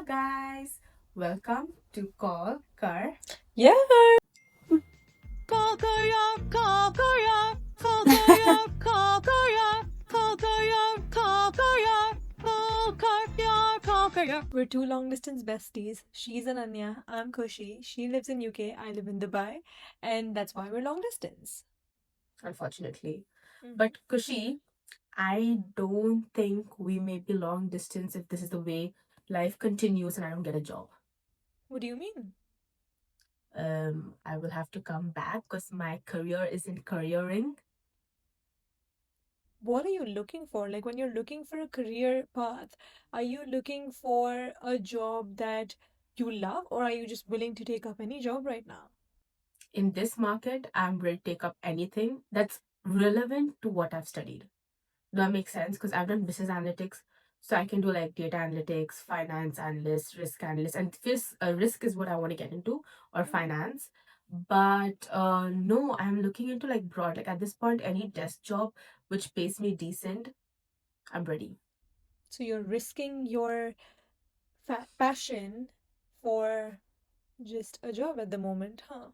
guys, welcome to Call Kar. Yeah. We're two long distance besties. She's Ananya, I'm Kushi. She lives in UK, I live in Dubai, and that's why we're long distance. Unfortunately. Mhm. But Kushi, I don't think we may be long distance if this is the way life continues and I don't get a job. What do you mean? I will have to come back because my career isn't careering. What are you looking for? Like when you're looking for a career path, are you looking for a job that you love, or are you just willing to take up any job right now? In this market, I'm ready to take up anything that's relevant to what I've studied. Does that make sense? Because I've done business analytics, so I can do like data analytics, finance analyst, risk analyst, and risk is what I want to get into, or finance. But no, I'm looking into like broad. Like at this point, any desk job which pays me decent, I'm ready. So you're risking your passion for just a job at the moment, huh?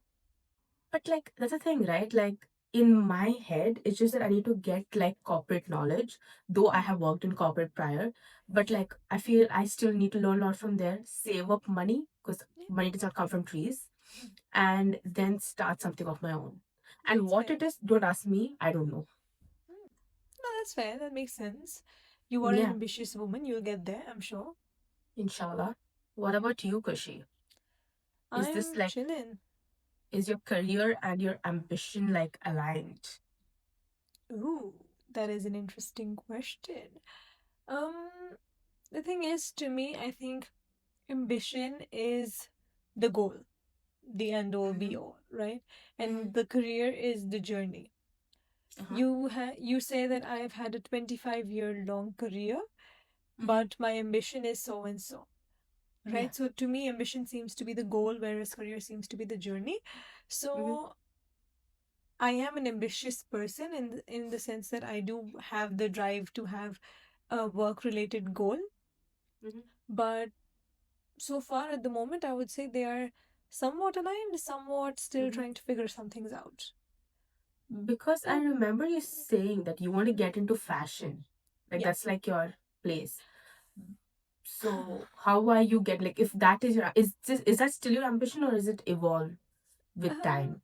But like that's the thing, right? Like in my head, it's just that I need to get like corporate knowledge, though I have worked in corporate prior. But like I feel I still need to learn a lot from there, save up money because Yeah, money does not come from trees, mm, and then start something of my own. And that's what fair. it is, don't ask me. I don't know. Mm. No, that's fair. That makes sense. You are an Yeah, ambitious woman. You'll get there, I'm sure. inshallah. What about you, Kushi? Is this I'm like chilling. is your career and your ambition like aligned? Ooh, that is an interesting question. Um, the thing is, to me, I think ambition is the goal, the end all be Mm-hmm. all, right? Mm-hmm. And the career is the journey. Uh-huh. You say that I've had a 25-year long career, Mm-hmm. but my ambition is so and so, Yeah. right? So to me, ambition seems to be the goal, whereas career seems to be the journey. Mm-hmm. So I am an ambitious person in the sense that I do have the drive to have a work related goal, Mm-hmm. but so far at the moment, I would say they are somewhat aligned, somewhat still Mm-hmm. trying to figure some things out. Because I So, remember you saying that you want to get into fashion. Like yeah. that's like your place. So how are you get like if that is your is that still your ambition or is it evolved with Um, time?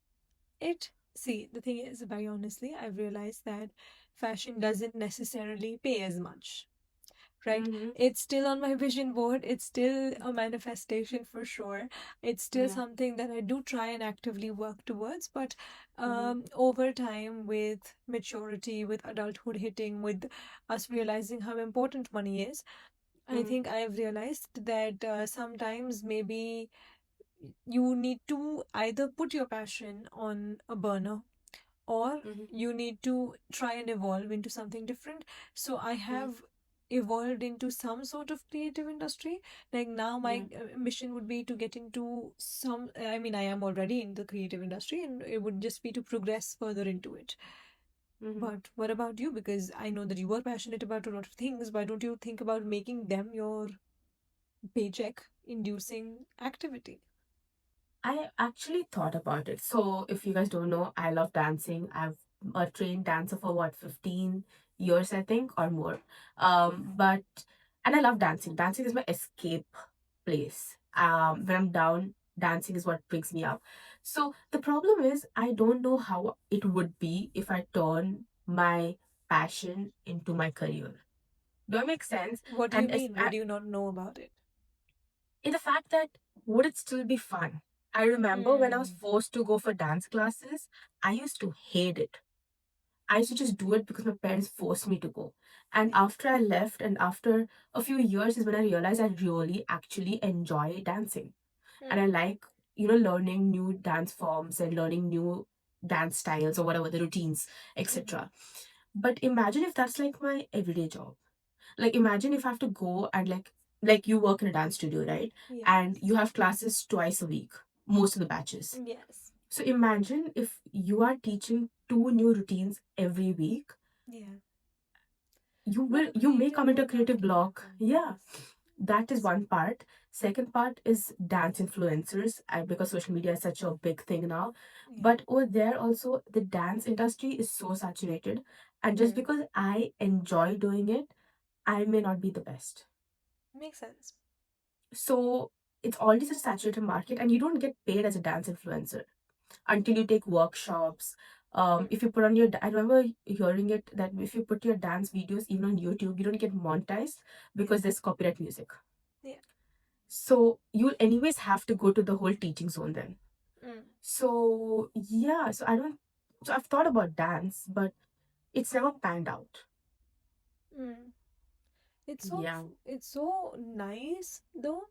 see, the thing is, very honestly, I've realized that fashion doesn't necessarily pay as much, right? Mm-hmm. It's still on my vision board. It's still a manifestation for sure. It's still Yeah. something that I do try and actively work towards. But Mm-hmm. over time, with maturity, with adulthood hitting, with us realizing how important money is, I Mm-hmm. think I've realized that sometimes maybe you need to either put your passion on a burner or Mm-hmm. you need to try and evolve into something different. So I Mm-hmm. have evolved into some sort of creative industry. Like now, my Yeah. mission would be to get into some. I mean, I am already in the creative industry, and it would just be to progress further into it. Mm-hmm. But what about you? Because I know that you are passionate about a lot of things. Why don't you think about making them your paycheck inducing activity? I actually thought about it. So if you guys don't know, I love dancing. I've a trained dancer for what 15 years I think or more. But and I love dancing. Dancing is my escape place. When I'm down, dancing is what brings me up. So the problem is, I don't know how it would be if I turn my passion into my career. Do I make sense? What do you And mean? What do you not know about it? in the fact that would it still be fun? I remember when I was Hmm. forced to go for dance classes, I used to hate it. I used to just do it because my parents forced me to go. And Yeah. after I left, and after a few years, is when I realized I really actually enjoy dancing. And I Hmm. like, learning new dance forms and learning new dance styles or whatever the routines, Hmm. etc. But imagine if that's like my everyday job. Like imagine if I have to go and like you work in a dance studio, right? And you Yes. have classes twice a week, most of the batches. Yes. So imagine if you are teaching two new routines every week, Yeah. you No, will the you may creative come into a burnout creative can block. happen. Yeah. Yes. that is one part. Second part is dance influencers, because social media is such a big thing now. Yeah. But over there also, the dance industry is so saturated, and just Hmm. because I enjoy doing it, I may not be the best. Makes sense. So it's already such a saturated market, and you don't get paid as a dance influencer until you take workshops. Hmm. If you put on your, I remember hearing it that if you put your dance videos even on YouTube, you don't get monetized because there's copyright music. Yeah. So you'll anyways have to go to the whole teaching zone then. Hmm. So yeah, so I don't. So I've thought about dance, but it's never panned out. Hmm. Yeah. It's so nice though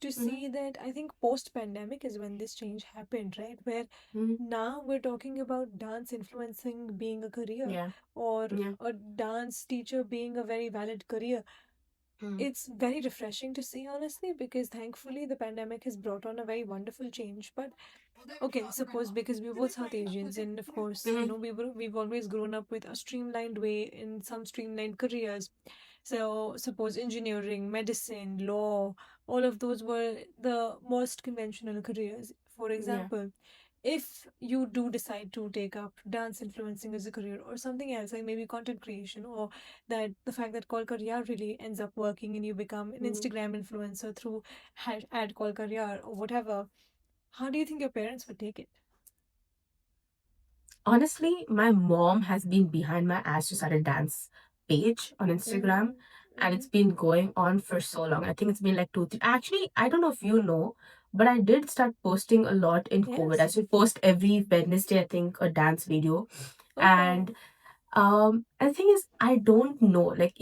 to Mm-hmm. see that. I think post pandemic is when this change happened, right? Where Mm-hmm. now we're talking about dance influencing being a career, Yeah. or Yeah. a dance teacher being a very valid career. Mm-hmm. It's very refreshing to see, honestly, because thankfully the pandemic has brought on a very wonderful change. But okay, suppose because we're both South Asians, and of course, Mm-hmm. we've always grown up with a streamlined way in some streamlined careers. So suppose engineering, medicine, law, all of those were the most conventional careers. For Yeah. example, if you do decide to take up dance influencing as a career, or something else like maybe content creation, or that the fact that Call Career really ends up working and you become an Mm-hmm. Instagram influencer through ad Call Career or whatever, how do you think your parents would take it? Honestly, my mom has been behind my ass to start a dance page on Instagram, Mm-hmm. and it's Mm-hmm. been going on for so long. I think it's been like 2, 3. Actually, I don't know if you know, but I did start posting a lot in COVID. I Yes. should post every Wednesday, I think, a dance video. Oh wow. And and the thing is, I don't know, like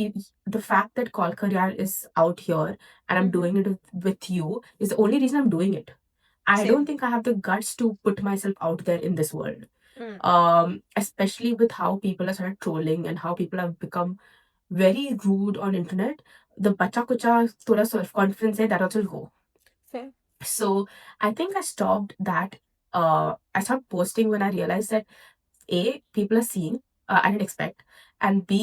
the fact that Call Career is out here and I'm Mm-hmm. doing it with you is the only reason I'm doing it. I don't Same. think I have the guts to put myself out there in this world, Mm. especially with how people are started trolling and how people have become very rude on internet. The bacha kucha thoda self confidence hai, that also will go. Fair. So I think I stopped that. I stopped posting when I realized that a people are seeing. I didn't expect, and b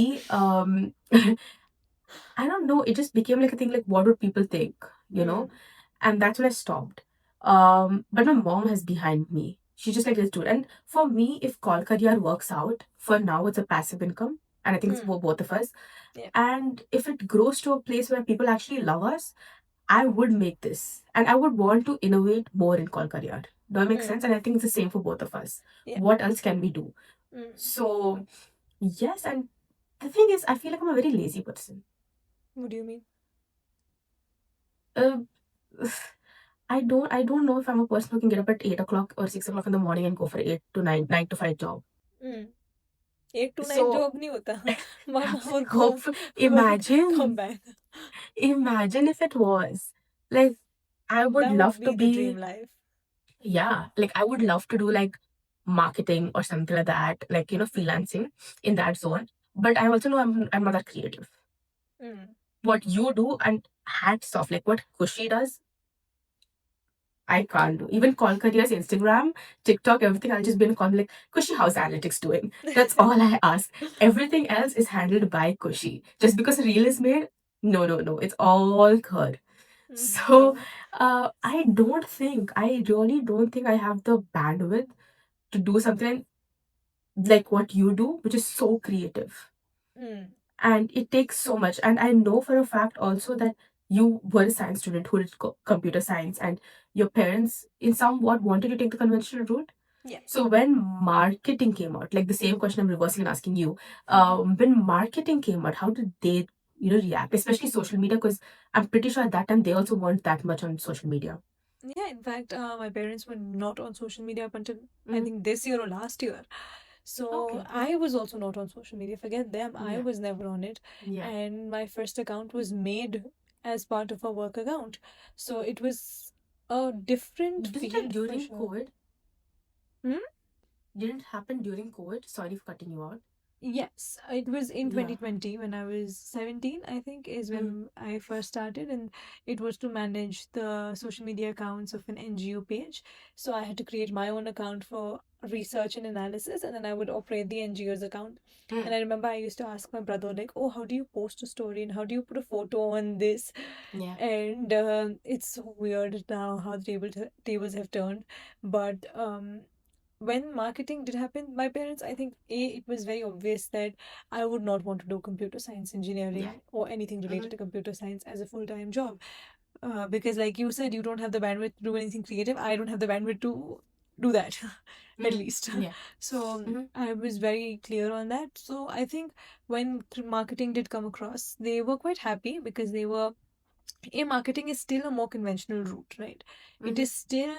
I don't know. It just became like a thing. Like, what would people think? You know, Mm. and that's when I stopped. But my mom has behind me. She just like, let's do it. And for me, if Call Career works out, for now it's a passive income, and I think it's Mm. for both of us. Yeah. And if it grows to a place where people actually love us, I would make this, and I would want to innovate more in Call Career. Do I make Mm. sense? And I think it's the same for both of us. Yeah. What else can we do? Mm. So yes, and the thing is, I feel like I'm a very lazy person. What do you mean? Uh, I don't know if I'm a person who can get up at 8 o'clock or 6 o'clock in the morning and go for 8 to 9 to 5 job. Mm. 8 to 9 So job नहीं होता. 1 hour go, hopefully, work, come imagine, back. imagine if it was like I would That would love to be the dream be, life. yeah, like I would love to do like marketing or something like that, like freelancing in that zone. But I also know I'm not that creative. Mm. What you do, and hats off, like what Kushi does, I can't do. Even Call Careers, Instagram, TikTok, everything, I'll just be in a call like, Kushi, how's analytics doing? That's all I ask. Everything else is handled by Kushi. Just because a reel is made, no, no, no. It's all her. So True. I really don't think I have the bandwidth to do something like what you do, which is so creative. Mm. And it takes so much. And I know for a fact also that you were a science student who did computer science, and your parents in somewhat wanted to take the conventional route. Yeah. So when marketing came out, like the same question I'm reversing and asking you, Mm-hmm. when marketing came out, how did they react, especially social media? Because I'm pretty sure at that time they also weren't that much on social media. Yeah, in fact, my parents were not on social media up until I Mm, think this year or last year. So okay. I was also not on social media. Forget them, I Yeah. was never on it. Yeah. And my first account was made as part of a work account. So it was a different Did it field for during sure. COVID? Hmm? Didn't happen during COVID? Sorry for cutting you out. Yes, it was in Yeah. 2020 when I was 17, I think, is Mm. when I first started, and it was to manage the social media accounts of an NGO page. So I had to create my own account for research and analysis, and then I would operate the NGO's account. And Mm. I remember I used to ask my brother, like, oh, how do you post a story and how do you put a photo on this? Yeah. And it's so weird now how the tables have turned. But when marketing did happen, my parents, I think, it was very obvious that I would not want to do computer science Yeah. engineering or anything Mm-hmm. related to computer science as a full-time job. Because, like you said, you don't have the bandwidth to do anything creative. I don't have the bandwidth to do that, at Mm. least. Yeah. So Mm-hmm. I was very clear on that. So I think when marketing did come across, they were quite happy because they were marketing is still a more conventional route, right? It Mm-hmm. is still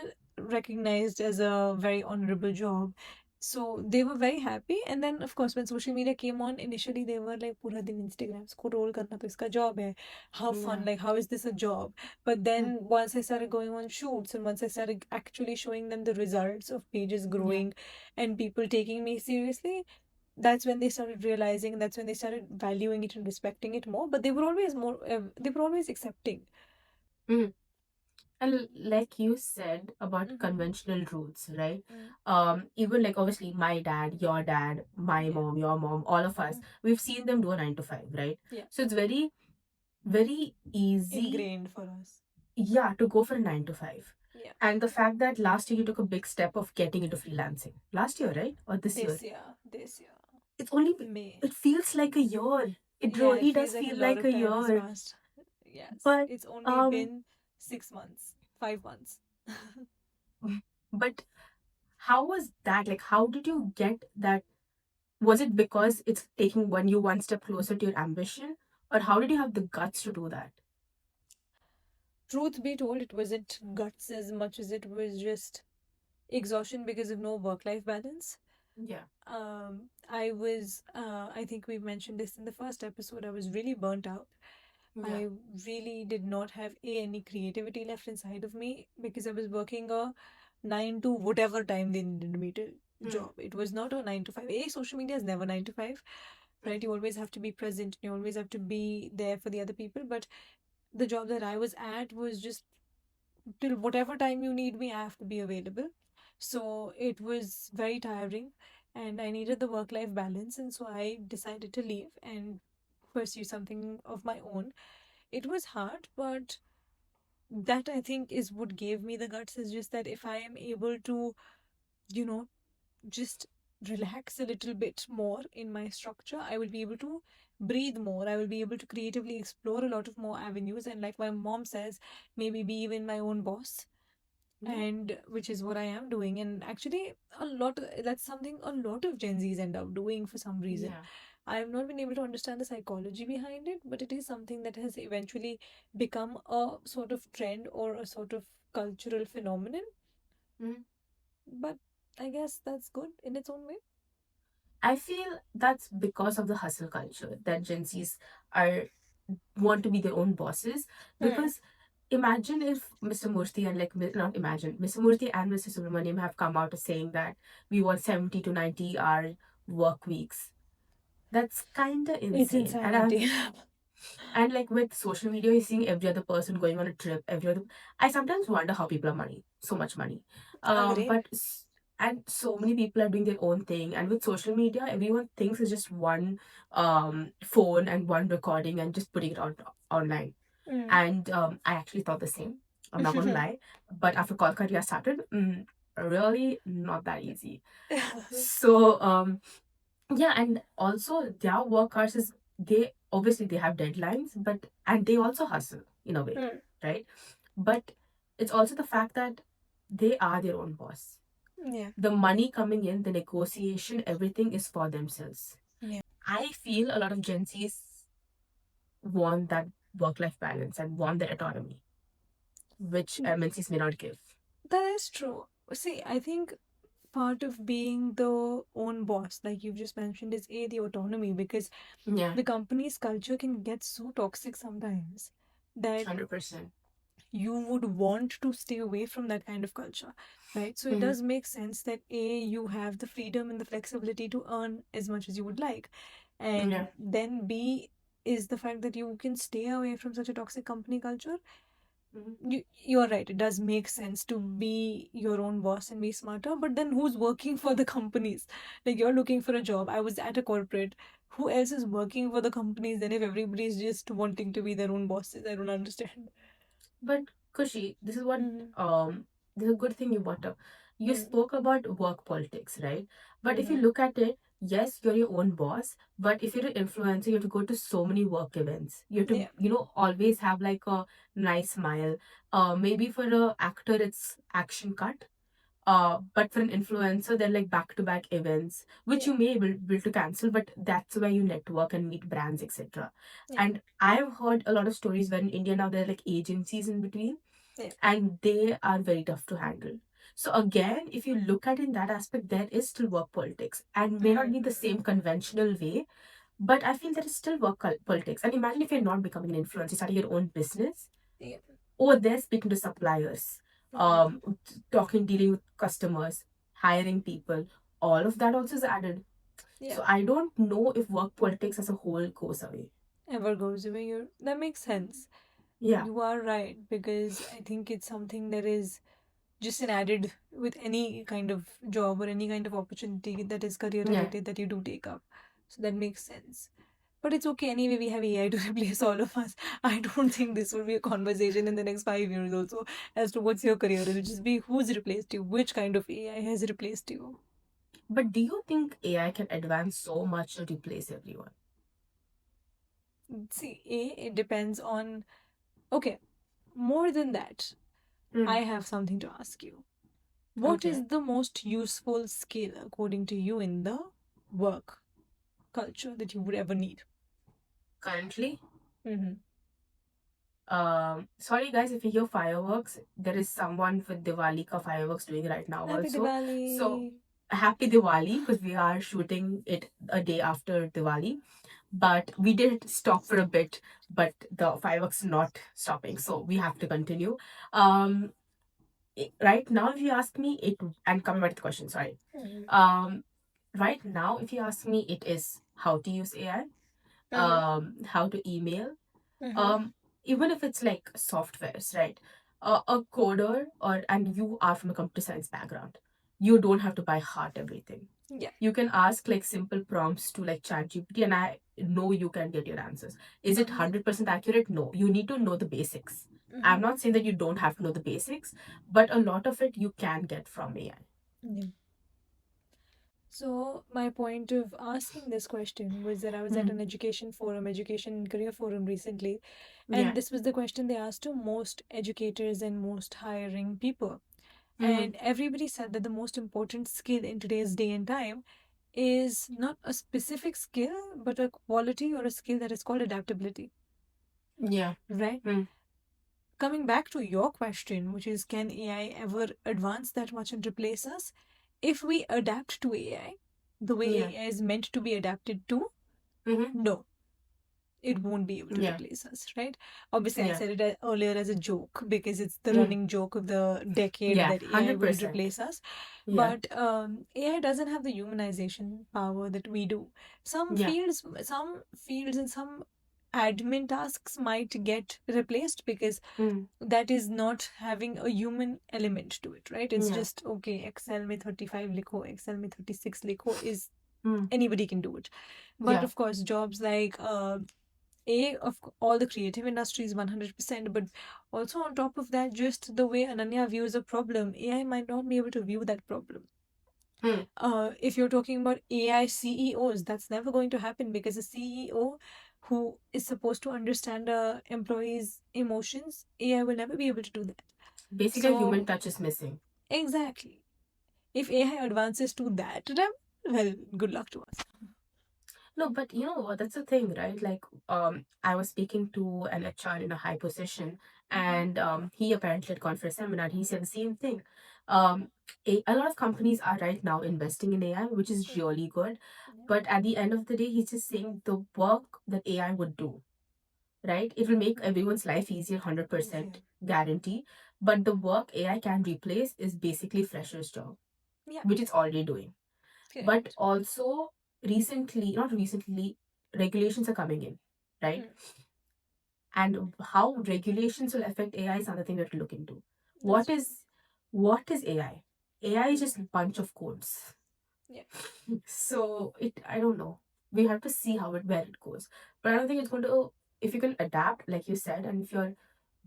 recognized as a very honorable job. So they were very happy. And then, of course, when social media came on, initially they were like, Pura din Instagram scroll karna to iska job hai. How fun, Yeah. like, how is this a job? But Mm. then once I started going on shoots and once I started actually showing them the results of pages Yeah. growing and people taking me seriously, that's when they started realizing, that's when they started valuing it and respecting it more. But they were always more they were always accepting. Mm. And like you said about Mm-hmm. conventional routes, right? Mm. Even like obviously my dad, your dad, my Yeah. mom, your mom, all of us, Mm. we've seen them do a 9 to 5, right? Yeah. So it's very, very easy, Ingrained for us. yeah, to go for a 9 to 5. Yeah. And the fact that last year you took a big step of getting into freelancing. Last year, right? Or this year? This year, It's only, May. it feels like a year. It Yeah, it really feels does like a feel lot like of a time has year. passed. Yes, But, it's only um, been 6 months, 5 months. but how was that? Like, how did you get that? Was it because it's taking one step closer to your ambition? Or how did you have the guts to do that? Truth be told, it wasn't guts as much as it was just exhaustion because of no work-life balance. Yeah. I think we mentioned this in the first episode. I was really burnt out. Yeah. I really did not have any creativity left inside of me because I was working a 9 to whatever time they needed me to Mm, job. It was not a 9 to 5. Social media is never 9 to 5, mm, right? You always have to be present. You always have to be there for the other people. But the job that I was at was just till whatever time you need me, I have to be available. So it was very tiring and I needed the work life balance. And so I decided to leave and pursue something of my own. It was hard, but that I think is what gave me the guts, is just that if I am able to, you know, just relax a little bit more in my structure, I will be able to breathe more. I will be able to creatively explore a lot of more avenues. And like my mom says, maybe be even my own boss, yeah. and which is what I am doing. And actually, that's something a lot of Gen Zs end up doing for some reason. Yeah. I have not been able to understand the psychology behind it, but it is something that has eventually become a sort of trend or a sort of cultural phenomenon. Mm. But I guess that's good in its own way. I feel that's because of the hustle culture that Gen Zs are want to be their own bosses. Hmm. Because imagine if Mr. Murthy and not imagine, Mr. Murthy and Mr. Subramaniam have come out as saying that we want 70 to 90-hour work weeks. That's kind of It's insane. insanity. And like with social media, you're seeing every other person going on a trip. Every other, I sometimes wonder how people have money, so much money. Agreed. And so many people are doing their own thing. And with social media, everyone thinks it's just one phone and one recording and just putting it out online. Mm. And I actually thought the same. I'm not gonna lie, but after Kolkata started, really not that easy. So yeah, and also their work hours is, they obviously they have deadlines, but and they also hustle in a way, Mm. right? But it's also the fact that they are their own boss. Yeah. The money coming in, the negotiation, everything is for themselves. Yeah. I feel a lot of Gen Zs want that work-life balance and want that autonomy, which MNCs may not give. That is true. See, I think part of being the own boss, like you've just mentioned, is the autonomy, because Yeah, the company's culture can get so toxic sometimes that 100%. you would want to stay away from that kind of culture, right? So it Mm-hmm. does make sense that A, you have the freedom and the flexibility to earn as much as you would like. And Yeah. then B is the fact that you can stay away from such a toxic company culture. Mm-hmm. You're right, it does make sense to be your own boss and be smarter, but then who's working for the companies? Like, you're looking for a job. I was at a corporate. Who else is working for the companies then if everybody's just wanting to be their own bosses? I don't understand. But Kushi, this is what Mm-hmm. this is a good thing you brought up. You Mm-hmm. spoke about work politics, right? But if you Mm-hmm. look at it, yes, you're your own boss. But if you're an influencer, you have to go to so many work events. You have to, Yeah. always have like a nice smile. Maybe for a actor, it's action cut. But for an influencer, they're like back-to-back events, which Yeah. you may able to cancel, but that's where you network and meet brands, etc. Yeah. And I've heard a lot of stories where in India now there are like agencies in between, Yeah. and they are very tough to handle. So again, if you look at it in that aspect, there is still work politics, and may not Mm-hmm. be the same conventional way, but I feel there is still work politics. And imagine if you're not becoming an influencer, starting your own business Yeah. over there, speaking to suppliers, Mm-hmm. talking, dealing with customers, hiring people, all of that also is added. Yeah. So I don't know if work politics as a whole goes away. Ever goes away. That makes sense. Yeah. You are right, because I think it's something that is just an added with any kind of job or any kind of opportunity that is career Yeah. related that you do take up. So that makes sense. But it's okay anyway, we have AI to replace all of us. I don't think this will be a conversation in the next 5 years also as to what's your career. It'll just be who's replaced you, which kind of AI has replaced you. But do you think AI can advance so much to replace everyone? See, it depends on. Okay, more than that, I Mm, have something to ask you. What okay. is the most useful skill according to you in the work culture that you would ever need? Currently, Mm-hmm. sorry guys if you hear fireworks. There is someone with Diwali ka fireworks doing right now Happy also. So Diwali. happy Diwali, because we are shooting it a day after Diwali. But we did stop for a bit, but the fireworks not stopping, so we have to continue. Um, right now, if you ask me, it and coming back to the question, sorry. Mm-hmm. Um, right now, if you ask me, it is how to use AI, Mm-hmm. how to email, Mm-hmm. um, even if it's like softwares, right? A coder and you are from a computer science background, you don't have to by heart everything. Yeah. You can ask like simple prompts to like ChatGPT, and I know you can get your answers. Is it Mm-hmm. 100% accurate? No, you need to know the basics. I'm Mm-hmm. not saying that you don't have to know the basics, but a lot of it you can get from AI. Yeah. So my point of asking this question was that I was at Hmm. an education forum, education and career forum recently, Yeah. and this was the question they asked to most educators and most hiring people. Hmm. And everybody said that the most important skill in today's day and time is not a specific skill, but a quality or a skill that is called adaptability, Yeah. right? Hmm. Coming back to your question, which is can AI ever advance that much and replace us? If we adapt to AI the way Yeah. AI is meant to be adapted to, Hmm. no, it won't be able to Yeah. replace us, right? Obviously, I Yeah. said it earlier as a joke because it's the Mm. running joke of the decade Yeah. that AI will 100%. replace us. Yeah. But AI doesn't have the humanization power that we do. Yeah. Some fields and some admin tasks might get replaced because Mm. that is not having a human element to it, right? It's Yeah. just okay, Excel में 35 लिखो, Excel में 36 लिखो is Mm. anybody can do it. But Yeah. of course, jobs like all the creative industries 100%, but also on top of that, just the way Ananya views a problem, AI might not be able to view that problem. Mm. If you're talking about AI CEOs, that's never going to happen because a CEO who is supposed to understand a employee's emotions, AI will never be able to do that. Basically, human So, touch is missing. exactly. If AI advances to that level, well, good luck to us. No, but you know what? That's the thing, right? Like, I was speaking to an HR in a high position, Mm-hmm. and he apparently had gone for a seminar. He said the same thing. Um, a lot of companies are right now investing in AI, which is really good. But at the end of the day, he's just saying the work that AI would do, right? It will make everyone's life easier, Easier. 100%. guarantee. But the work AI can replace is basically fresher's job, Yeah, which it's already doing. But correct. also recently, not recently, regulations are coming in, right? Hmm. And how regulations will affect AI is another thing we have to look into. That's What true. is what is AI? AI is Hmm. just a bunch of codes. Yeah. So it, I don't know. We have to see how it, where it goes. But I don't think it's going to, if you can adapt, like you said, and if you're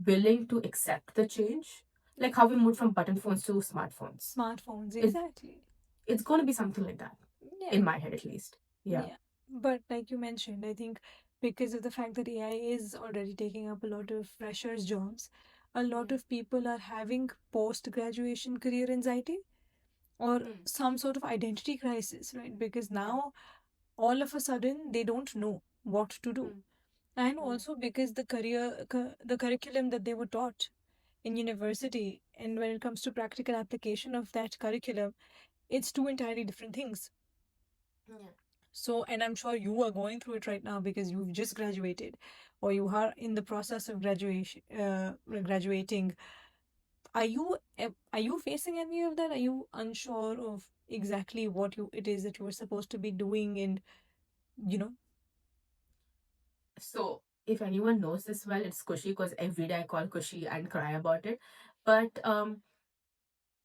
willing to accept the change, Yeah. like how we moved from button phones to smartphones. Smartphones, It, exactly. it's going to be something like that, Yeah. in my head at least. Yeah. Yeah. But like you mentioned, I think because of the fact that AI is already taking up a lot of freshers' jobs, a lot Mm. of people are having post-graduation career anxiety or Mm. some sort of identity crisis, right? Because Yeah. now all of a sudden they don't know what to do. Mm. And Yeah. also because the curriculum that they were taught in university, and when it comes to practical application of that curriculum, it's two entirely different things. Yeah. So, and I'm sure you are going through it right now because you've just graduated or you are in the process of graduating. Are you facing any of that? Are you unsure of exactly what you it is that you are supposed to be doing, and you know? So if anyone knows this well, it's Kushi because every day I call Kushi and cry about it. But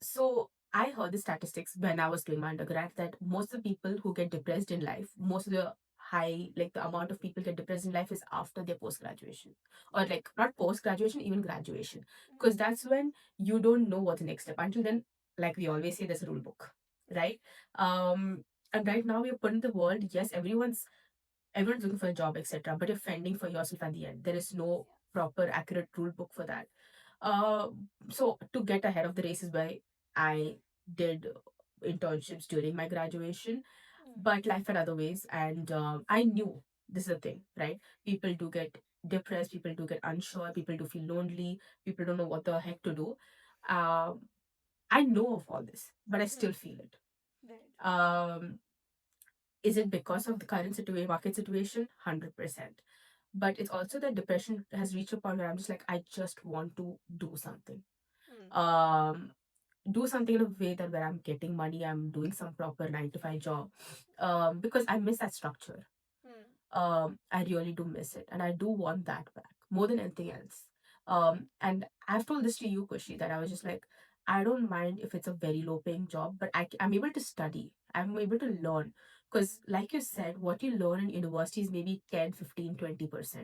so I heard the statistics when I was doing my undergrad that most of the people who get depressed in life, most of the high, like the amount of people get depressed in life is after their post graduation, or like not post graduation, even graduation, because that's when you don't know what's the next step. Until then, like we always say, there's a rule book, right? Um, and right now we're put in the world. Yes, everyone's looking for a job, etc. But you're fending for yourself at the end. There is no proper, accurate rule book for that. Uh, so to get ahead of the race is why I did internships during my graduation, but life had other ways, and I knew this is a thing, right? People do get depressed, people do get unsure, people do feel lonely, people don't know what the heck to do. Um, I know of all this, but I still feel it. Right. Um, is it because of the current situation, market situation? 100%. But it's also that depression has reached a point where I'm just like, I just want to do something. Mm. Um, do something in a way that where I'm getting money, I'm doing some proper 9 to 5 job. Because I miss that structure. Mm. I really do miss it, and I do want that back more than anything else. And I've told this to you, Kushi, that I was just like, I don't mind if it's a very low paying job, but I'm able to study, I'm able to learn. Because, like you said, what you learn in university is maybe 10, 15, 20%.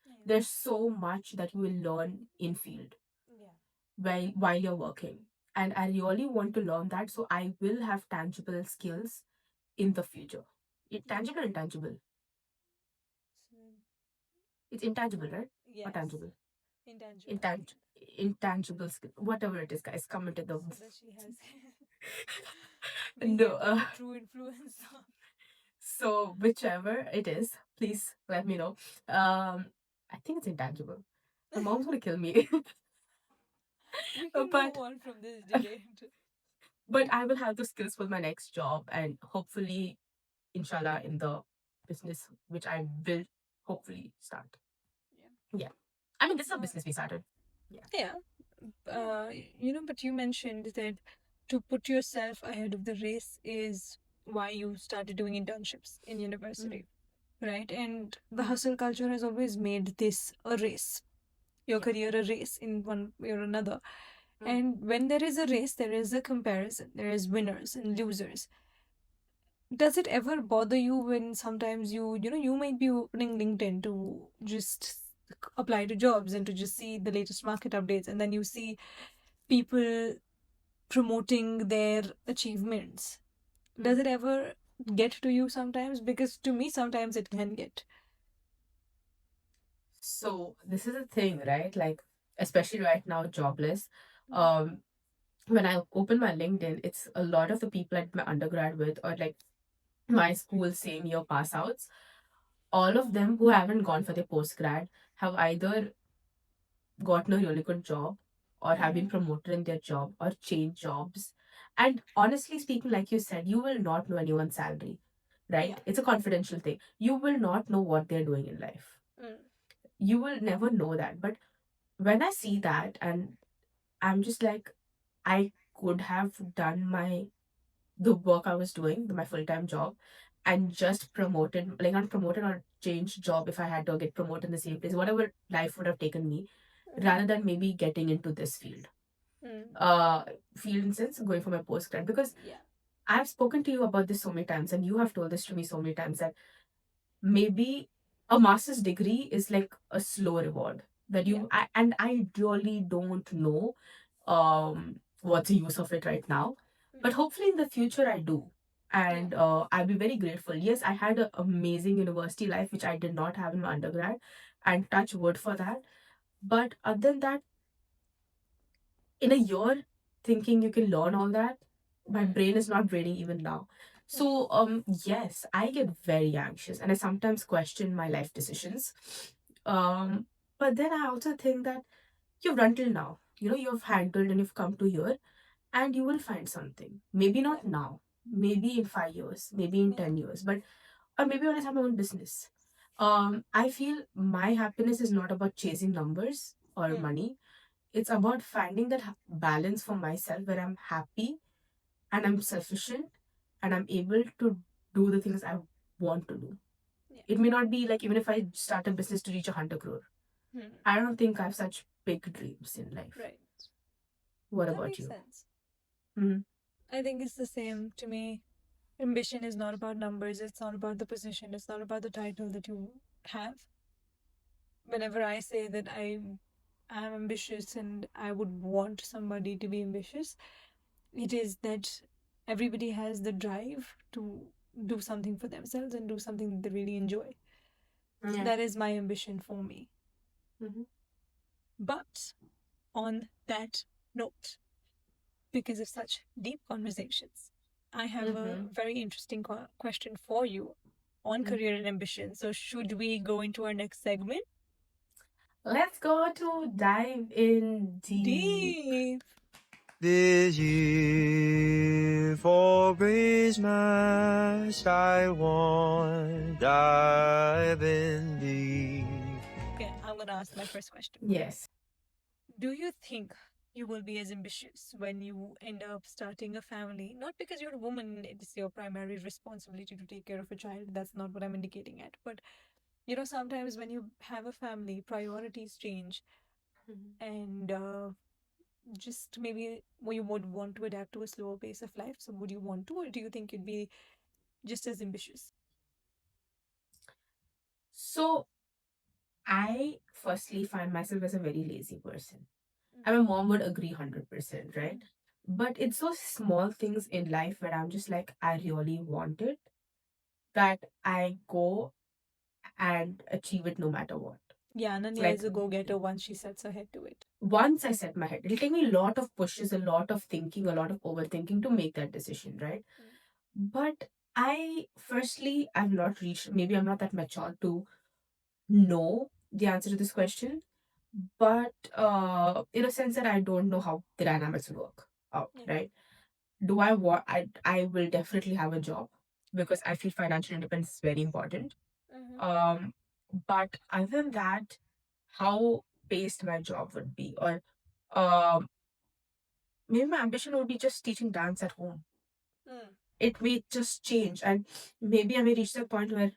Yeah. There's so much that you will learn in field Yeah. while you're working. And I really want to learn that so I will have tangible skills in the future. Yeah. Tangible or intangible? So, It's intangible, right? Or yes. tangible? Intangible, I Intang- think. intangible skill, whatever it is, guys. Comment in the So that she has being no. able to true influence. So whichever it is, please let me know. I think it's intangible. My mom's gonna kill me, We can move but on from this debate. I will have the skills for my next job, and hopefully, inshallah, in the business which I will hopefully start. Yeah. Yeah, I mean this is a Uh, business we started. Yeah. yeah. But you mentioned that to put yourself ahead of the race is why you started doing internships in Mm, university, right? And the mm, hustle culture has always made this a race, your yeah. career a race in one way or another. Mm, And when there is a race, there is a comparison, there is winners and losers. Does it ever bother you when sometimes you might be opening LinkedIn to just apply to jobs and to just see the latest market updates, and then you see people promoting their achievements? Does mm. it ever get to you sometimes? Because to me, sometimes it can get. So this is a thing, right? Like, especially right now, jobless. Mm. Um, when I open my LinkedIn, it's a lot of the people at my undergrad with, or like my school same year pass outs. All of them who haven't gone for their post grad have either gotten a really good job or have been promoted in their job or changed jobs. And honestly speaking, like you said, you will not know anyone's salary, Yeah. right? It's a confidential thing. You will not know what they're doing in life. Mm. You will never know that. But when I see that, and I'm just like, I could have done the work I was doing, my full time job, and just promoted, like not promoted or changed job if I had to get promoted in the same place, whatever life would have taken me, Mm-hmm. rather than maybe getting into this field. Mm. Uh, Field in sense going for my postgrad, because Yeah. I've spoken to you about this so many times, and you have told this to me so many times that maybe a master's degree is like a slow reward that Yeah. and I really don't know what's the use of it right now, but Mm-hmm. hopefully in the future I do. Yeah. And I'll be very grateful. Yes, I had an amazing university life which I did not have in my undergrad, and touch wood for that. But other than that, in a year, thinking you can learn all that, my Mm. brain is not braining even now. So yes, I get very anxious and I sometimes question my life decisions. um but then I also think that you've run till now, you've handled and you've come to here, and you will find something, maybe Yeah. not now, maybe in 5 years, maybe in Yeah. 10 years, but or maybe when I have my own business. I feel my happiness is not about chasing numbers or Mm. money. It's about finding that balance for myself where I'm happy and I'm sufficient and I'm able to do the things I want to do. Yeah. It may not be like even if I start a business to reach 100 crore. Mm. I don't think I have such big dreams in life. Right. What That about makes you? sense. Mm-hmm. I think it's the same to me. Ambition is not about numbers, it's not about the position, it's not about the title that you have. Whenever I say that I am ambitious and I would want somebody to be ambitious, it is that everybody has the drive to do something for themselves and do something that they really enjoy. Yeah. That is my ambition for me. Mm-hmm. But on that note, because of such deep conversations, I have a Mm-hmm. very interesting question for you on career and ambition. So, should we go into our next segment? Let's go to dive in deep. Deep. This year for Christmas, I want dive in deep. Okay, I'm going to ask my first question. Yes. Do you think you will be as ambitious when you end up starting a family? Not because you're a woman, it's your primary responsibility to take care of a child. That's not what I'm indicating at. But, sometimes when you have a family, priorities change Mhm. and just maybe you would want to adapt to a slower pace of life. So, would you want to, or do you think you'd be just as ambitious? So I firstly find myself as a very lazy person. Mm. And my mom would agree 100%, right? But it's those small things in life where I'm just like, I really want it, that I go and achieve it no matter what. Yeah, Ananya Like is a go getter once she sets her head to it. once I set my head, it'll take me a lot of pushes, a lot of thinking, a lot of overthinking to make that decision, right? Mm. But I've not reached, maybe I'm not that mature to know the answer to this question, but in a sense that I don't know how the dynamics work out, Yeah. right? Do I want, I will definitely have a job because I feel financial independence is very important. Mm-hmm. Um, but other than that, how paced my job would be, or um, maybe my ambition would be just teaching dance at home. Mm. It may just change, and maybe I may reach the point where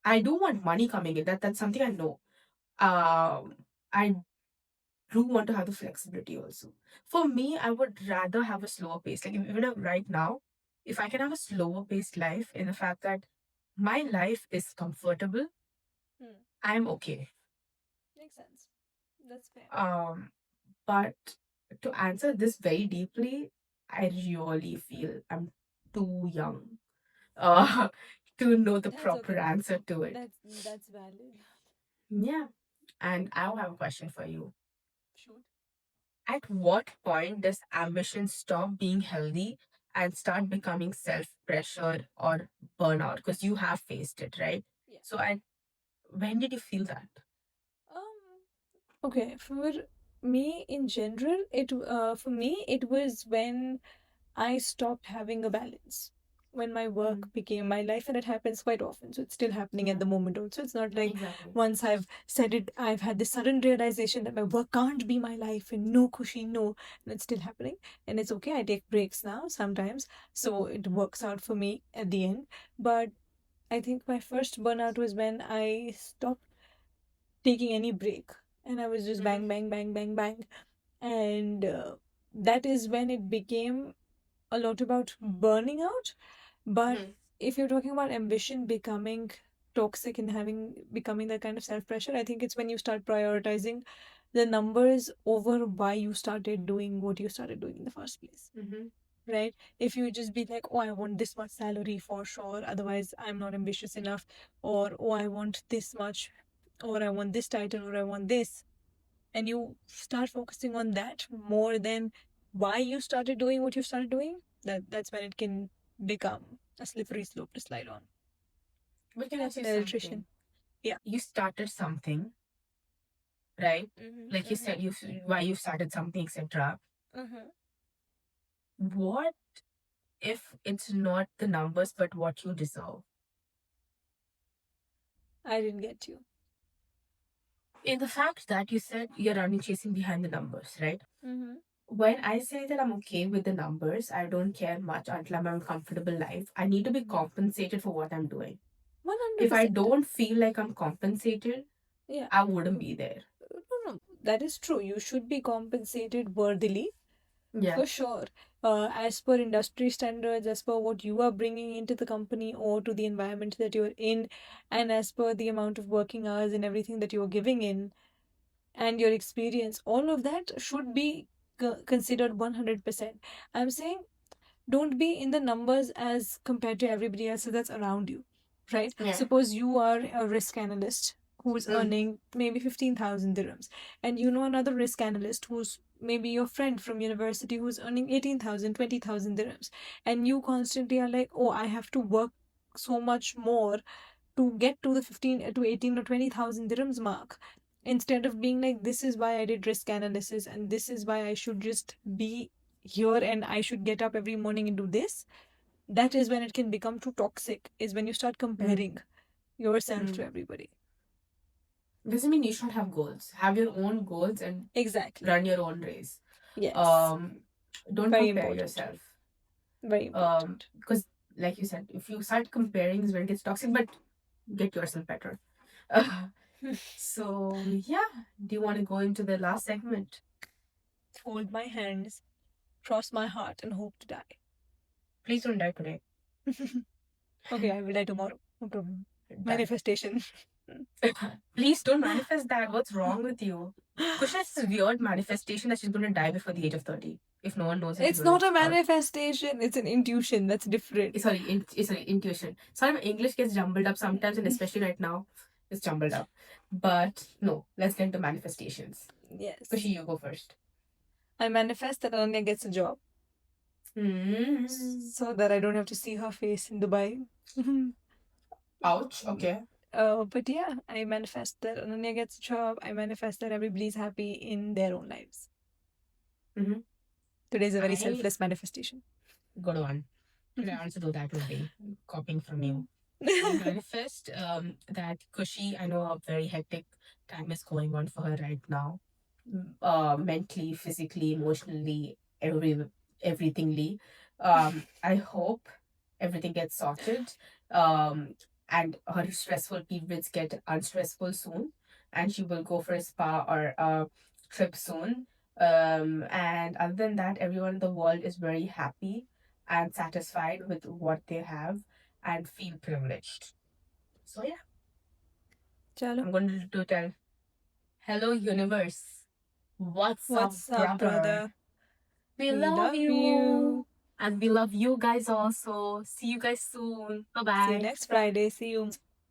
I do want money coming in. That's something I know. I do want to have the flexibility also. For me, I would rather have a slower pace. Like even right now, if I can have a slower paced life in the fact that my life is comfortable, Mm. I'm okay. Makes sense. That's fair. Um, but to answer this very deeply, I really feel I'm too young uh to know the That's proper okay. answer to it. That's valid. Yeah. And I'll have a question for you. Shoot. At what point does ambition stop being healthy and start becoming self pressure or burnout? Because you have faced it, right? Yeah. So, when did you feel that? Um. Okay. For me, in general, it for me it was when I stopped having a balance. when my work became my life, and it happens quite often. So it's still happening at the moment also. It's not like Exactly. once I've said it, I've had this sudden realization that my work can't be my life and no Khushi, no. And it's still happening. And it's okay. I take breaks now sometimes. So it works out for me at the end. But I think my first burnout was when I stopped taking any break. And I was just bang, bang, bang, bang, bang. And that is when it became a lot about burning out. But if you're talking about ambition becoming toxic and becoming that kind of self pressure, I think it's when you start prioritizing the numbers over why you started doing what you started doing in the first place. Right? If you just be like, oh, I want this much salary for sure, otherwise I'm not ambitious enough, or oh, I want this much, or I want this title, or I want this, and you start focusing on that more than why you started doing what you started doing, that's when it can become a slippery slope to slide on. But can I That's say an something? electrician. Yeah. You started something, right? Mm-hmm. Like you said, why you started something, etc. Mm-hmm. What if it's not the numbers, but what you deserve? I didn't get you. In the fact that you said you're only chasing behind the numbers, right? Mm-hmm. When I say that I'm okay with the numbers, I don't care much until I'm in a comfortable life. I need to be compensated for what I'm doing. 100%. If I don't feel like I'm compensated, Yeah. I wouldn't be there. No, that is true. You should be compensated worthily. Yeah. For sure. As per industry standards, as per what you are bringing into the company or to the environment that you're in, and as per the amount of working hours and everything that you're giving in, and your experience, all of that should be considered 100%. I'm saying don't be in the numbers as compared to everybody else that's around you, right? Yeah. Suppose you are a risk analyst who's earning maybe 15,000 dirhams, and you know another risk analyst who's maybe your friend from university who's earning 18,000, 20,000 dirhams, and you constantly are like, oh, I have to work so much more to get to the 15 to 18 or 20,000 dirhams mark, instead of being like, this is why I did risk analysis and this is why I should just be here and I should get up every morning and do this. That is when it can become too toxic, is when you start comparing yourself to everybody. Doesn't mean you should have goals. Have your own goals and Exactly. run your own race. Yes. Don't Very compare important. yourself. Very important. Because like you said, if you start comparing, is when it gets toxic. But get yourself better. So yeah, do you want to go into the last segment? Hold my hands, cross my heart, and hope to die. Please don't die today. Okay, I will die tomorrow. No problem. Manifestation. Please don't manifest that. What's wrong with you? Kushna has this weird manifestation that she's going to die before the age of 30. If no one knows it, It's not a manifestation. It's an intuition. That's different. Sorry, intuition. Sorry, my English gets jumbled up sometimes, and especially right now, it's jumbled up. But no, let's get into manifestations. Yes. Kushi, you go first. I manifest that Ananya gets a job. So that I don't have to see her face in Dubai. Ouch. Okay. But yeah, I manifest that Ananya gets a job. I manifest that everybody's happy in their own lives. Today's a very selfless manifestation. Good one. Should I also do that today? Copying from you. I manifest that Kushi, I know a very hectic time is going on for her right now. Mentally, physically, emotionally, everythingly. I hope everything gets sorted. And her stressful periods get unstressful soon, and she will go for a spa or a trip soon. And other than that, everyone in the world is very happy and satisfied with what they have and feel privileged. So yeah, Chalo. I'm going to tell, hello universe, what's up, brother? We love you. And we love you guys also. See you guys soon. Bye bye. See you next Friday. See you.